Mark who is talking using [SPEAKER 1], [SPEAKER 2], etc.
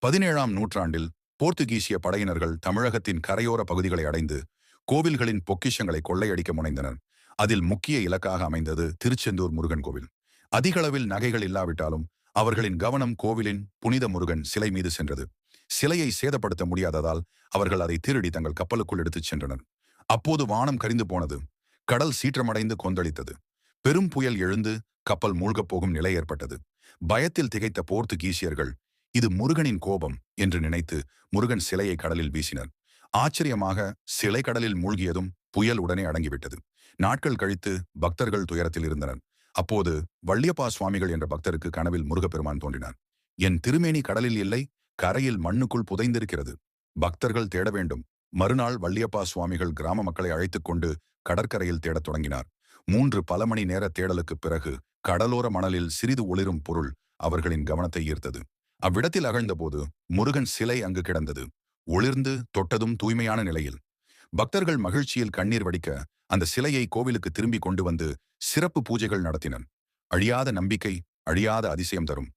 [SPEAKER 1] 17ஆம் நூற்றாண்டில் போர்த்துகீசிய படையினர்கள் தமிழகத்தின் கரையோர பகுதிகளை அடைந்து கோவில்களின் பொக்கிஷங்களை கொள்ளையடிக்க முனைந்தனர். அதில் முக்கிய இலக்காக அமைந்தது திருச்செந்தூர் முருகன் கோவில். அதிகளவில் நகைகள் இல்லாவிட்டாலும் அவர்களின் கவனம் கோவிலின் புனித முருகன் சிலை மீது சென்றது. சிலையை சேதப்படுத்த முடியாததால் அவர்கள் அதை திருடி தங்கள் கப்பலுக்குள் எடுத்துச் சென்றனர். அப்போது வானம் கரிந்து போனது. கடல் சீற்றமடைந்து கொந்தளித்தது. பெரும் புயல் எழுந்து கப்பல் மூழ்கப் போகும் நிலை ஏற்பட்டது. பயத்தில் திகைத்த போர்த்துகீசியர்கள் இது முருகனின் கோபம் என்று நினைத்து முருகன் சிலையை கடலில் வீசினர். ஆச்சரியமாக சிலை கடலில் மூழ்கியதும் புயல் உடனே அடங்கிவிட்டது. நாட்கள் கழித்து பக்தர்கள் துயரத்தில் இருந்தனர். அப்போது வள்ளியப்பா சுவாமிகள் என்ற பக்தருக்கு கனவில் முருகப்பெருமான் தோன்றினார். என் திருமேனி கடலில் இல்லை, கரையில் மண்ணுக்குள் புதைந்திருக்கிறது. பக்தர்கள் தேட வேண்டும். மறுநாள் வள்ளியப்பா சுவாமிகள் கிராம மக்களை அழைத்துக் கொண்டு கடற்கரையில் தேடத் தொடங்கினார். 3 பல மணி நேர தேடலுக்குப் பிறகு கடலோர மணலில் சிறிது ஒளிரும் பொருள் அவர்களின் கவனத்தை ஈர்த்தது. அவ்விடத்தில் அகழ்ந்தபோது முருகன் சிலை அங்கு கிடந்தது. ஒளிர்ந்து தொட்டதும் தூய்மையான நிலையில். பக்தர்கள் மகிழ்ச்சியில் கண்ணீர் வடிக்க அந்த சிலையை கோவிலுக்கு திரும்பி கொண்டு வந்து சிறப்பு பூஜைகள் நடத்தினர். அழியாத நம்பிக்கை, அழியாத அதிசயம் தரும்